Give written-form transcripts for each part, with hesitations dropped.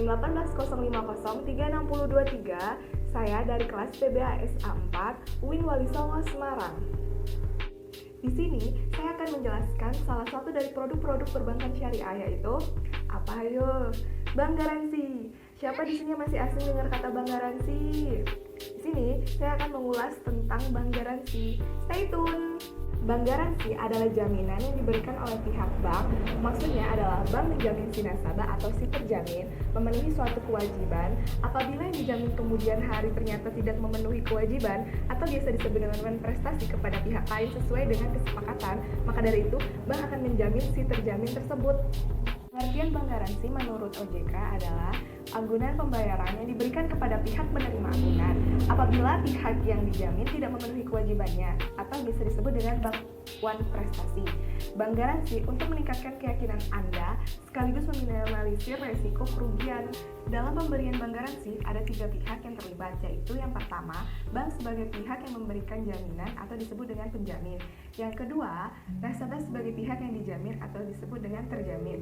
1805036023. Saya dari kelas PBASA 4 UIN Wali Songo Semarang. Di sini saya akan menjelaskan salah satu dari produk-produk perbankan syariah, yaitu apa ayo? Bank Garansi. Siapa di sini masih asing dengar kata bank garansi? Di sini saya akan mengulas tentang bank garansi. Stay tune. Bank garansi adalah jaminan yang diberikan oleh pihak bank. Maksudnya adalah bank menjamin si nasabah atau si terjamin memenuhi suatu kewajiban. Apabila yang dijamin kemudian hari ternyata tidak memenuhi kewajiban atau biasa disebut dengan prestasi kepada pihak lain sesuai dengan kesepakatan, maka dari itu bank akan menjamin si terjamin tersebut. Pengertian bank garansi menurut OJK adalah agunan pembayaran yang diberikan kepada pihak penerima agunan apabila pihak yang dijamin tidak memenuhi kewajibannya atau bisa disebut dengan bantuan prestasi. Bank garansi untuk meningkatkan keyakinan Anda sekaligus meminimalisir resiko kerugian. Dalam pemberian bank garansi ada 3 pihak yang terlibat, yaitu yang pertama, bank sebagai pihak yang memberikan jaminan atau disebut dengan penjamin. Yang kedua, nasabah sebagai pihak yang dijamin atau disebut dengan terjamin.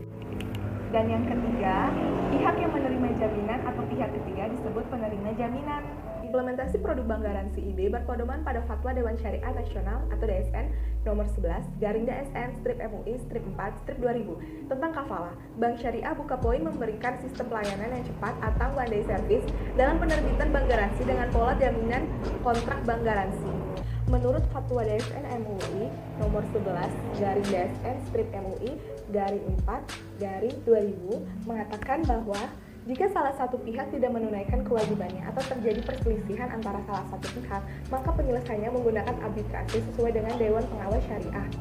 Dan yang ketiga, pihak yang menerima jaminan atau pihak ketiga disebut penerima jaminan. Implementasi produk bank garansi IB berpedoman pada Fatwa Dewan Syariah Nasional atau DSN nomor 11/DSN/MUI/4/2000 tentang kafalah. Bank Syariah Buka Poin memberikan sistem pelayanan yang cepat atau one day service dalam penerbitan bank garansi dengan pola jaminan kontrak bank garansi. Menurut Fatwa DSN MUI nomor 11/DSN/MUI/4/2000 mengatakan bahwa jika salah satu pihak tidak menunaikan kewajibannya atau terjadi perselisihan antara salah satu pihak, maka penyelesaiannya menggunakan arbitrasi sesuai dengan Dewan Pengawas Syariah.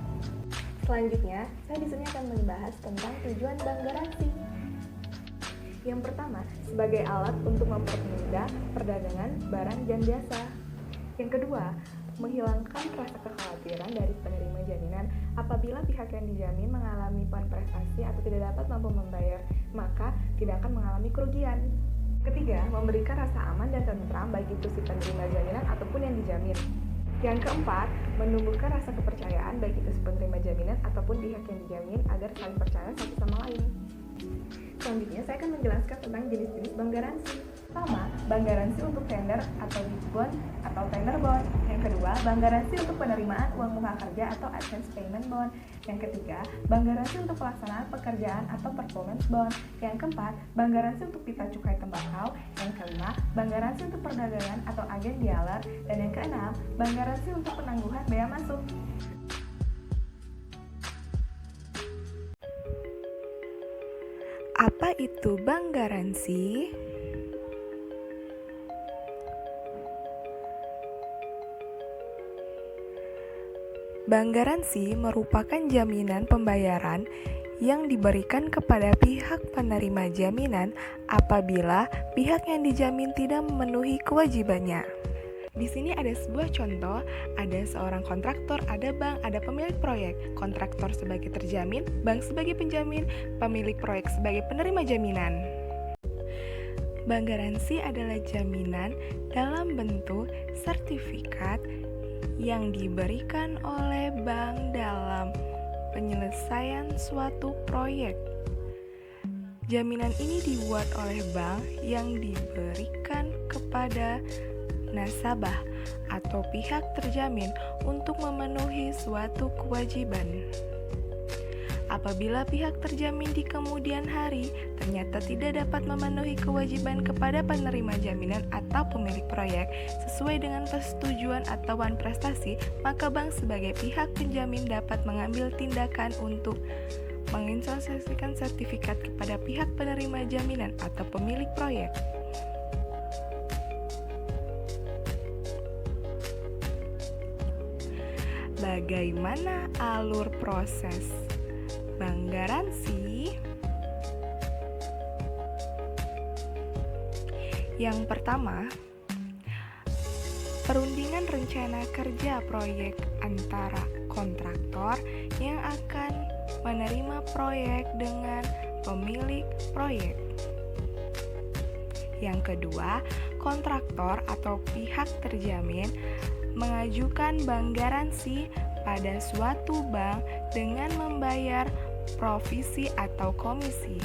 Selanjutnya, saya di sini akan membahas tentang tujuan bank garansi. Yang pertama, sebagai alat untuk mempermudah perdagangan barang dan jasa. Yang kedua, menghilangkan rasa kekhawatiran dari penerima jaminan apabila pihak yang dijamin mengalami prestasi atau tidak dapat mampu membayar, maka tidak akan mengalami kerugian. Ketiga, memberikan rasa aman dan tentram baik itu si penerima jaminan ataupun yang dijamin. Yang keempat, menumbuhkan rasa kepercayaan baik itu si penerima jaminan ataupun pihak yang dijamin agar saling percaya satu sama lain. Selanjutnya, saya akan menjelaskan tentang jenis-jenis bank garansi. Pertama, bank garansi untuk tender atau bid bond atau tender bond. Yang kedua, bank garansi untuk penerimaan uang muka kerja atau advance payment bond. Yang ketiga, bank garansi untuk pelaksanaan pekerjaan atau performance bond. Yang keempat, bank garansi untuk pita cukai tembakau. Yang kelima, bank garansi untuk perdagangan atau agen dealer. Dan yang keenam, bank garansi untuk penangguhan bea masuk. Apa itu bank garansi? Bank garansi merupakan jaminan pembayaran yang diberikan kepada pihak penerima jaminan apabila pihak yang dijamin tidak memenuhi kewajibannya. Di sini ada sebuah contoh, ada seorang kontraktor, ada bank, ada pemilik proyek. Kontraktor sebagai terjamin, bank sebagai penjamin, pemilik proyek sebagai penerima jaminan. Bank garansi adalah jaminan dalam bentuk sertifikat yang diberikan oleh bank dalam penyelesaian suatu proyek. Jaminan ini dibuat oleh bank yang diberikan kepada nasabah atau pihak terjamin untuk memenuhi suatu kewajiban. Apabila pihak terjamin di kemudian hari ternyata tidak dapat memenuhi kewajiban kepada penerima jaminan atau pemilik proyek sesuai dengan persetujuan atau wan prestasi, maka bank sebagai pihak penjamin dapat mengambil tindakan untuk menginvestasikan sertifikat kepada pihak penerima jaminan atau pemilik proyek. Bagaimana alur proses bank garansi? Yang pertama, perundingan rencana kerja proyek antara kontraktor yang akan menerima proyek dengan pemilik proyek. Yang kedua, kontraktor atau pihak terjamin mengajukan bank garansi pada suatu bank dengan membayar provisi atau komisi.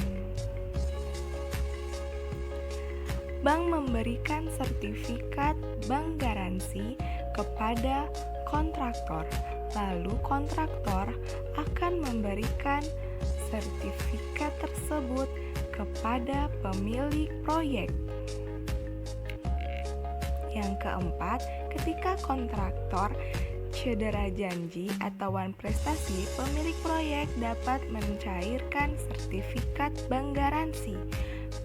bank memberikan sertifikat bank garansi kepada kontraktor. Lalu kontraktor akan memberikan sertifikat tersebut kepada pemilik proyek. Yang keempat, ketika kontraktor cedera janji atau wan prestasi, pemilik proyek dapat mencairkan sertifikat bank garansi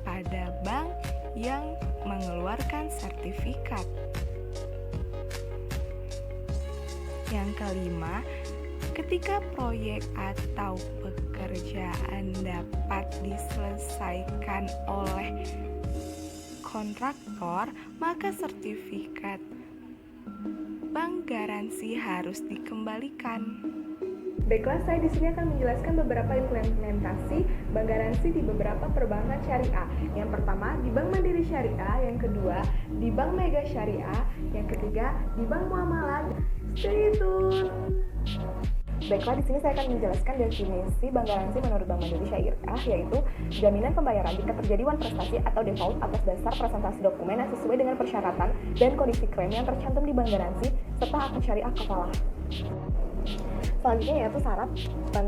pada bank yang mengeluarkan sertifikat. Yang kelima, ketika proyek atau pekerjaan dapat diselesaikan oleh kontraktor, maka sertifikat bank garansi harus dikembalikan. Baiklah, saya di sini akan menjelaskan beberapa implementasi bank garansi di beberapa perbankan syariah. Yang pertama, di Bank Mandiri Syariah, yang kedua, di Bank Mega Syariah, yang ketiga, di Bank Muamalat. Stay tune. Baiklah, di sini saya akan menjelaskan definisi bank garansi menurut Bank Mandiri Syariah, yaitu jaminan pembayaran jika terjadi wan prestasi atau default atas dasar presentasi dokumen yang sesuai dengan persyaratan dan kondisi klaim yang tercantum di bank garansi serta akun syariah kafalah. Selanjutnya yaitu syarat bank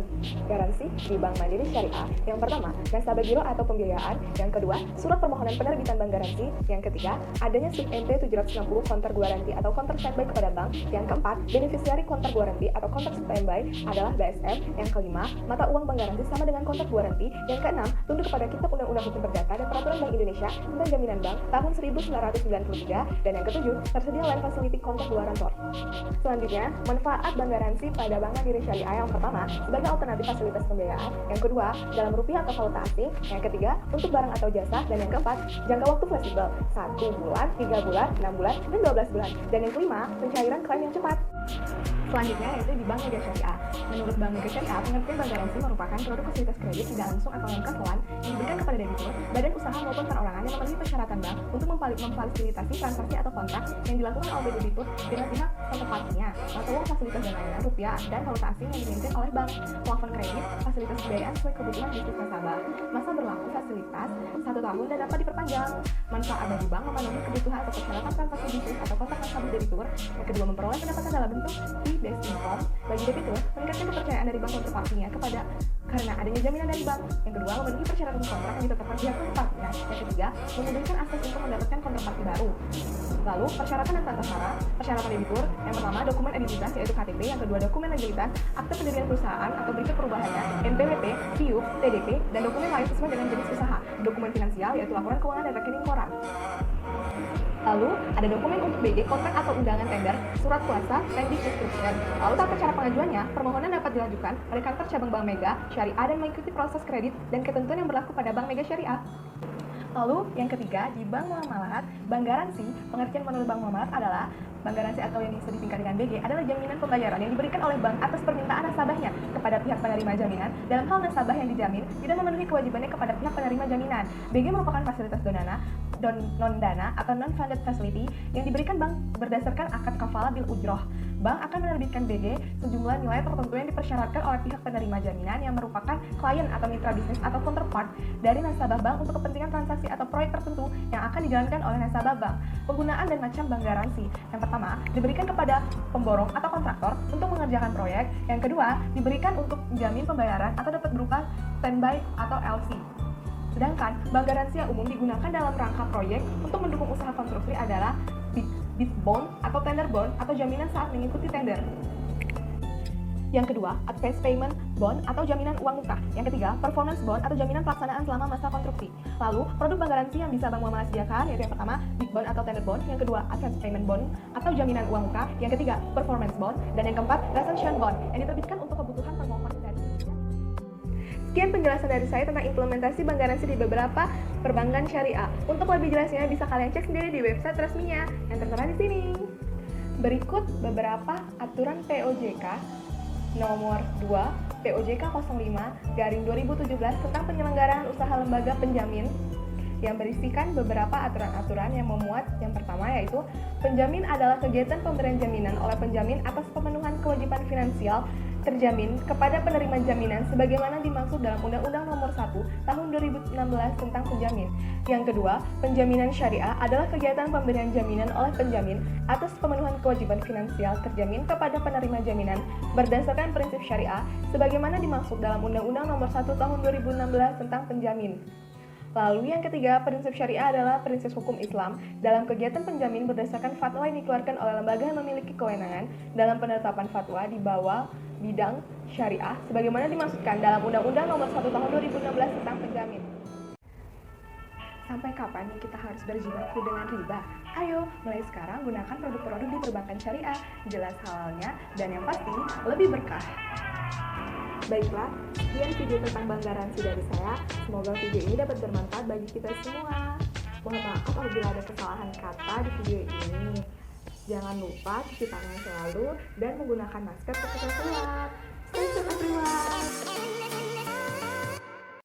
garansi di Bank Mandiri Syariah. Yang pertama, nasabah giro atau pembiayaan. Yang kedua, surat permohonan penerbitan bank garansi. Yang ketiga, adanya sub MT 760 counter guaranti atau counter standby kepada bank. Yang keempat, beneficiary counter guaranti atau counter standby adalah BSM. Yang kelima, mata uang bank garansi sama dengan counter guaranti. Yang keenam, tunduk kepada Kitab Undang-Undang Hukum Perdata dan Peraturan Bank Indonesia tentang Jaminan Bank tahun 1993. Dan yang ketujuh, tersedia lain facility counter guarantor. Selanjutnya, manfaat bank garansi pada Bank Mandiri Syariah. Yang pertama, sebagai alternatif fasilitas pembiayaan. Yang kedua, dalam rupiah atau valuta asing. Yang ketiga, untuk barang atau jasa. Dan yang keempat, jangka waktu fleksibel 1 bulan, 3 bulan, 6 bulan, dan 12 bulan. Dan yang kelima, pencairan klaim yang cepat. Selanjutnya yaitu di Bank Mega Syariah. Menurut Bank Mega Syariah, pengertian bank garansi merupakan produk fasilitas kredit tidak langsung atau non kasual yang diberikan kepada debitur, badan usaha maupun perorangan yang memenuhi persyaratan bank untuk memfasilitasi transaksi atau kontrak yang dilakukan oleh debitur dengan pihak counterparty-nya, mata uang fasilitas dan layanan rupiah dan valuta asing yang dimaintain oleh bank, plafon kredit, fasilitas pembiayaan sesuai kebutuhan bisnis nasabah. Masa berlaku fasilitas 1 tahun dan dapat diperpanjang. Manfaat bagi bank memenuhi kebutuhan atau persyaratan transaksi bisnis atau kontrak nasabah debitur. Yang kedua, memperoleh pendapatan dalam bentuk fee-based income bagi debitur, meningkatkan kepercayaan dari bank counterparty-nya kepada karena adanya jaminan dari bank. Yang kedua, memenuhi persyaratan kontrak yang ditetapkan pihak counterparty-nya. Yang ketiga, memudahkan akses untuk mendapatkan counterparty baru. Lalu, persyaratan dan tata cara. Persyaratan debitur, yang pertama, dokumen identitas yaitu KTP. Yang kedua, dokumen legalitas, akte pendirian perusahaan atau berikut perubahannya, NPWP, PIUK, TDP, dan dokumen lain sesuai dengan jenis usaha. Dokumen finansial yaitu laporan keuangan dan rekening koran. Lalu, ada dokumen untuk BG, kontrak atau undangan tender, surat kuasa, pending instruction. Lalu, tata cara pengajuannya, permohonan dapat diajukan oleh kantor cabang Bank Mega Syariah dan mengikuti proses kredit dan ketentuan yang berlaku pada Bank Mega Syariah. Lalu, yang ketiga, di Bank Muamalat, bank garansi, pengertian menurut Bank Muamalat adalah bank garansi atau yang bisa disingkat dengan BG adalah jaminan pembayaran yang diberikan oleh bank atas permintaan nasabahnya kepada pihak penerima jaminan dalam hal nasabah yang dijamin tidak memenuhi kewajibannya kepada pihak penerima jaminan. BG merupakan fasilitas non-dana atau non-funded facility yang diberikan bank berdasarkan akad kafalah bil ujroh. Bank akan menerbitkan BG sejumlah nilai tertentu yang dipersyaratkan oleh pihak penerima jaminan yang merupakan klien atau mitra bisnis atau counterpart dari nasabah bank untuk kepentingan transaksi atau proyek tertentu yang akan dijalankan oleh nasabah bank. Penggunaan dan macam bank garansi. Yang pertama, diberikan kepada pemborong atau kontraktor untuk mengerjakan proyek. Yang kedua, diberikan untuk menjamin pembayaran atau dapat berupa standby atau LC. Sedangkan bank garansi yang umum digunakan dalam rangka proyek untuk mendukung usaha konstruksi adalah bid bond atau tender bond atau jaminan saat mengikuti tender. Yang kedua, advance payment bond atau jaminan uang muka. Yang ketiga, performance bond atau jaminan pelaksanaan selama masa konstruksi. Lalu, produk bank garansi yang bisa Bank Muamalat sediakan yaitu yang pertama, bid bond atau tender bond. Yang kedua, advance payment bond atau jaminan uang muka. Yang ketiga, performance bond. Dan yang keempat, retention bond yang diterbitkan untuk kebutuhan permohonan dari. Sekian penjelasan dari saya tentang implementasi bank garansi di beberapa perbankan syariah. Untuk lebih jelasnya bisa kalian cek sendiri di website resminya yang tertera di sini. Berikut beberapa aturan POJK nomor 2 POJK 05/2017 tentang penyelenggaraan usaha lembaga penjamin yang berisikan beberapa aturan-aturan yang memuat yang pertama yaitu penjamin adalah kegiatan pemberian jaminan oleh penjamin atas pemenuhan kewajiban finansial terjamin kepada penerima jaminan sebagaimana dimaksud dalam Undang-Undang Nomor 1 Tahun 2016 tentang penjamin. Yang kedua, penjaminan syariah adalah kegiatan pemberian jaminan oleh penjamin atas pemenuhan kewajiban finansial terjamin kepada penerima jaminan berdasarkan prinsip syariah sebagaimana dimaksud dalam Undang-Undang Nomor 1 Tahun 2016 tentang penjamin. Lalu yang ketiga, prinsip syariah adalah prinsip hukum Islam dalam kegiatan penjamin berdasarkan fatwa yang dikeluarkan oleh lembaga yang memiliki kewenangan dalam penetapan fatwa di bawah bidang syariah sebagaimana dimaksudkan dalam Undang-Undang Nomor 1 Tahun 2016 tentang penjamin. Sampai kapan nih kita harus berjibaku dengan riba? Ayo, mulai sekarang gunakan produk-produk di perbankan syariah, jelas halalnya, dan yang pasti lebih berkah. Baiklah, sekian video tentang bank garansi dari saya. Semoga video ini dapat bermanfaat bagi kita semua. Mohon maaf apabila ada kesalahan kata di video ini. Jangan lupa cuci tangan selalu dan menggunakan masker ketika keluar.